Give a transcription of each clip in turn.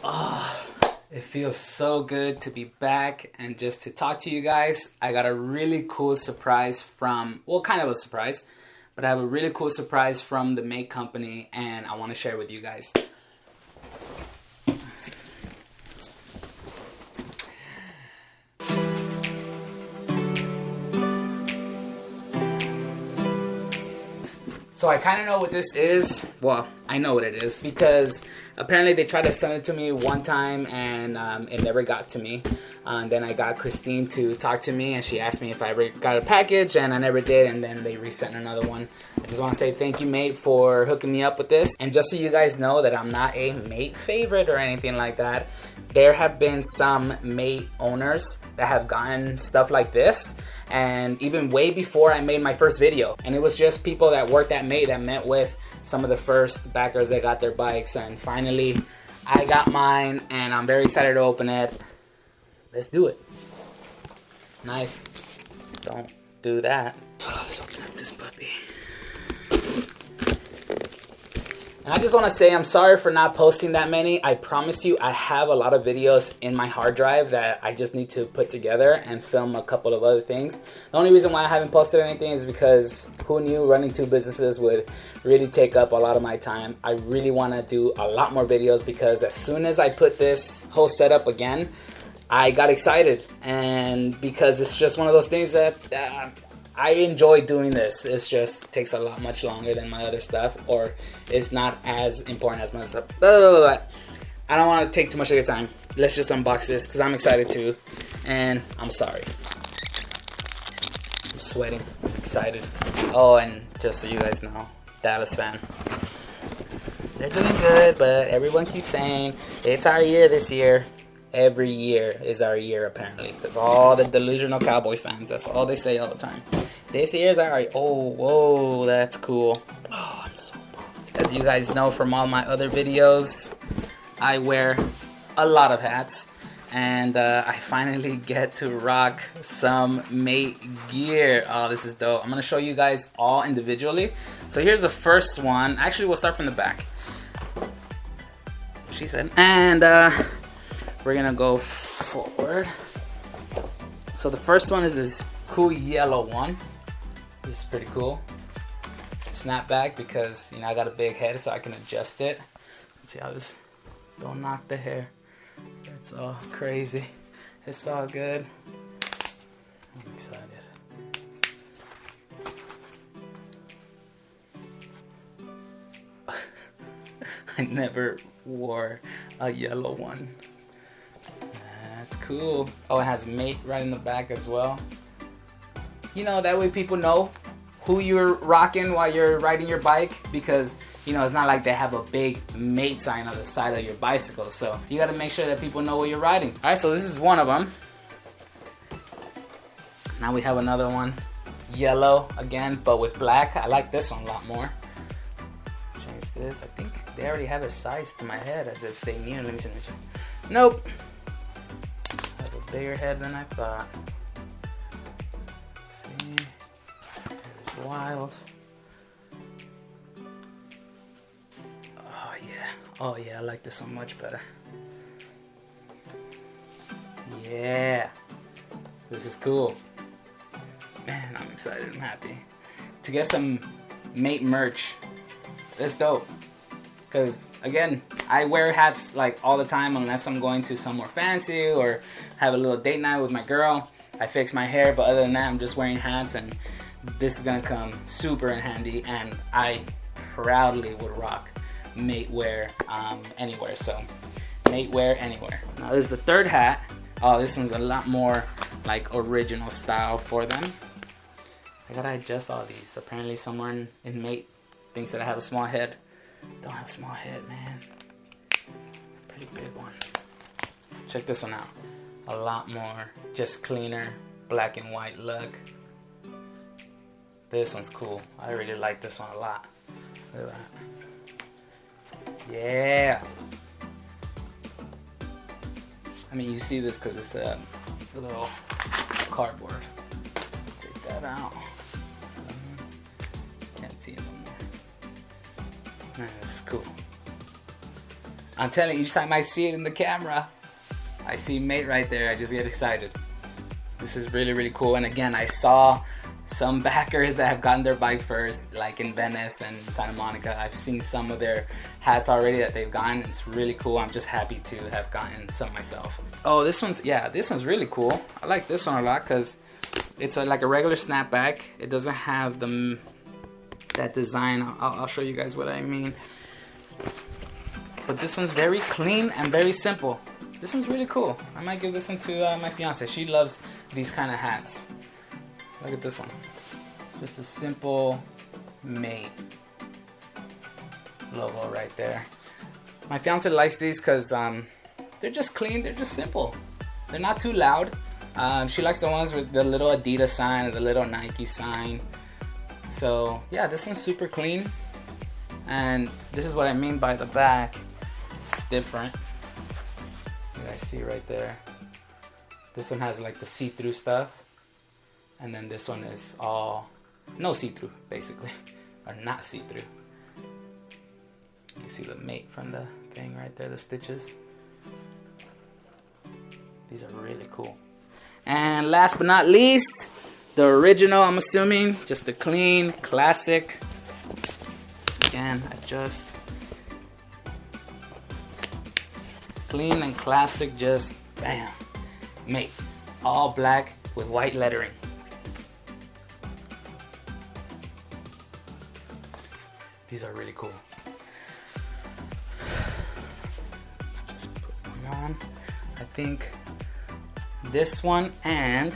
Oh, it feels so good to be back and just to talk to you guys. I got a really cool surprise from, well, kind of a surprise, but I have a really cool surprise from the Mate company and I want to share with you guys. So I kind of know what this is. Well, I know what it is because apparently they tried to send it to me one time and it never got to me. And then I got Christine to talk to me and she asked me if I ever got a package and I never did, and then they resent another one. I just want to say thank you, Mate, for hooking me up with this. And just so you guys know that I'm not a Mate favorite or anything like that, there have been some Mate owners that have gotten stuff like this, and even way before I made my first video. And it was just people that worked at Mate that met with some of the first backers that got their bikes, and finally I got mine and I'm very excited to open it. Let's do it. Knife, don't do that. Let's open up this puppy. And I just want to say I'm sorry for not posting that many. I promise you I have a lot of videos in my hard drive that I just need to put together and film a couple of other things. The only reason why I haven't posted anything is because who knew running two businesses would really take up a lot of my time. I really want to do a lot more videos because as soon as I put this whole setup again, I got excited, and because it's just one of those things that I enjoy doing this. It just takes a lot much longer than my other stuff, or it's not as important as my other stuff. I don't want to take too much of your time. Let's just unbox this because I'm excited too, and I'm sorry. I'm sweating, excited. Oh, and just so you guys know, Dallas fan. They're doing good, but everyone keeps saying it's our year this year. Every year is our year apparently, because all the delusional Cowboy fans, that's all they say all the time. This year's our year. Oh, whoa, that's cool. Oh, I'm so pumped. As you guys know from all my other videos, I wear a lot of hats, and I finally get to rock some Mate gear. Oh, this is dope. I'm gonna show you guys all individually. So here's the first one. Actually, we'll start from the back. She said, and we're gonna go forward. So the first one is this cool yellow one. This is pretty cool. Snapback because, you know, I got a big head so I can adjust it. Let's see how this, don't knock the hair. It's all crazy. It's all good. I'm excited. I never wore a yellow one. That's cool. Oh, it has Mate right in the back as well. You know, that way people know who you're rocking while you're riding your bike, because, you know, it's not like they have a big Mate sign on the side of your bicycle. So you got to make sure that people know what you're riding. All right, so this is one of them. Now we have another one. Yellow again, but with black. I like this one a lot more. Change this. I think they already have it sized to my head as if they knew. Let me see. Nope. I have a bigger head than I thought. Let's see. There's Wild. Oh yeah. Oh yeah, I like this one much better. Yeah. This is cool. Man, I'm excited and happy to get some Mate merch. It's dope. Because, again, I wear hats like all the time unless I'm going to somewhere fancy or have a little date night with my girl. I fix my hair, but other than that, I'm just wearing hats, and this is going to come super in handy, and I proudly would rock Mate wear anywhere. So, Mate wear anywhere. Now, this is the third hat. Oh, this one's a lot more like original style for them. I gotta adjust all these. Apparently someone in Mate thinks that I have a small head. Don't have a small head, man. Pretty big one. Check this one out. A lot more, just cleaner, black and white look. This one's cool. I really like this one a lot. Look at that. Yeah. I mean, you see this because it's a little cardboard. Take that out. Can't see it no more. Man, this is cool. I'm telling you, each time I see it in the camera, I see mate right there, I just get excited. This is really, really cool. And again, I saw some backers that have gotten their bike first, like in Venice and Santa Monica. I've seen some of their hats already that they've gotten. It's really cool. I'm just happy to have gotten some myself. Oh, this one's really cool. I like this one a lot because it's like a regular snapback. It doesn't have that design. I'll show you guys what I mean. But this one's very clean and very simple. This one's really cool. I might give this one to my fiance. She loves these kind of hats. Look at this one. Just a simple mate logo right there. My fiance likes these because they're just clean. They're just simple. They're not too loud. She likes the ones with the little Adidas sign or the little Nike sign. So yeah, this one's super clean. And this is what I mean by the back. It's different. You guys see right there. This one has like the see-through stuff. And then this one is all no see-through, basically. Or not see-through. You see the mate from the thing right there, the stitches. These are really cool. And last but not least, the original, I'm assuming. Just the clean, classic. Again, adjust. Clean and classic, just bam. Mate. All black with white lettering. These are really cool. Just put one on. I think this one, and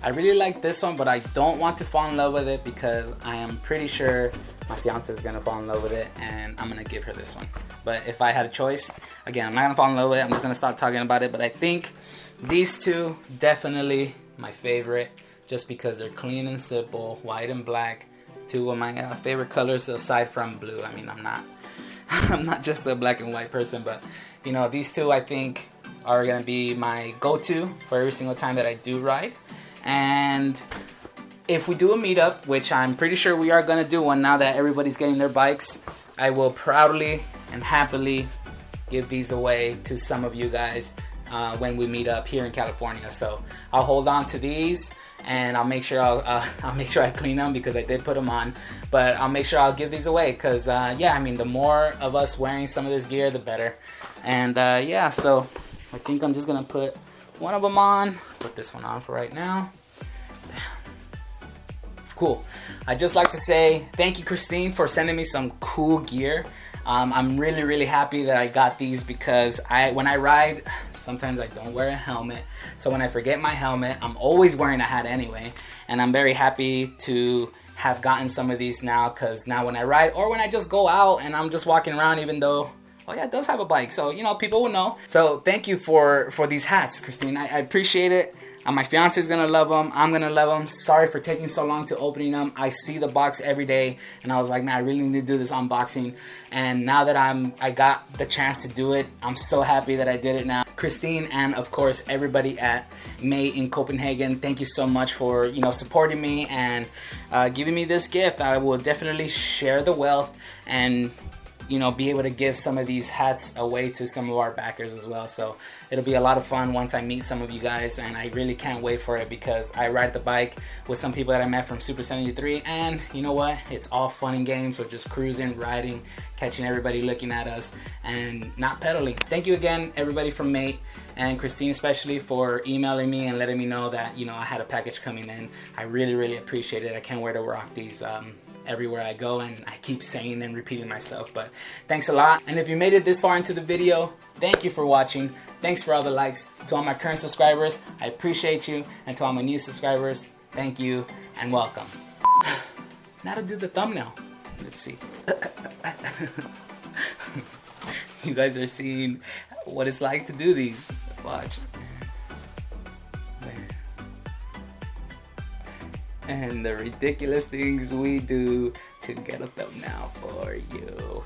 I really like this one, but I don't want to fall in love with it because I am pretty sure my fiance is gonna fall in love with it, and I'm gonna give her this one. But if I had a choice, again, I'm not gonna fall in love with it. I'm just gonna stop talking about it. But I think these two definitely my favorite, just because they're clean and simple, white and black. Two of my favorite colors aside from blue. I mean, I'm not just a black and white person, but you know, these two I think are gonna be my go-to for every single time that I do ride. And if we do a meetup, which I'm pretty sure we are gonna do one now that everybody's getting their bikes, I will proudly and happily give these away to some of you guys when we meet up here in California. So I'll hold on to these. And I'll make sure I'll make sure I clean them because I did put them on. But I'll make sure I'll give these away because yeah, I mean, the more of us wearing some of this gear, the better. And yeah, so I think I'm just gonna put one of them on. Put this one on for right now. Cool. I'd just like to say thank you, Christine, for sending me some cool gear. I'm really, really happy that I got these because when I ride, sometimes I don't wear a helmet. So when I forget my helmet, I'm always wearing a hat anyway. And I'm very happy to have gotten some of these now, because now when I ride or when I just go out and I'm just walking around, even though, oh yeah, it does have a bike. So, you know, people will know. So thank you for these hats, Christine. I appreciate it. My fiance is gonna love them. I'm gonna love them. Sorry for taking so long to opening them. I see the box every day, and I was like, man, I really need to do this unboxing. And now that I got the chance to do it, I'm so happy that I did it now. Christine, and of course everybody at Mate in Copenhagen, thank you so much for, you know, supporting me and giving me this gift. I will definitely share the wealth and, you know, be able to give some of these hats away to some of our backers as well. So it'll be a lot of fun once I meet some of you guys, and I really can't wait for it because I ride the bike with some people that I met from Super 73, and you know what? It's all fun and games. We're just cruising, riding, catching everybody looking at us, and not pedaling. Thank you again, everybody from Mate, and Christine especially, for emailing me and letting me know that, you know, I had a package coming in. I really, really appreciate it. I can't wait to rock these everywhere I go, and I keep saying and repeating myself, but thanks a lot. And if you made it this far into the video, thank you for watching. Thanks for all the likes. To all my current subscribers, I appreciate you, and to all my new subscribers, thank you and welcome. Now to do the thumbnail. Let's see. You guys are seeing what it's like to do these. Watch. And the ridiculous things we do to get a thumbnail for you.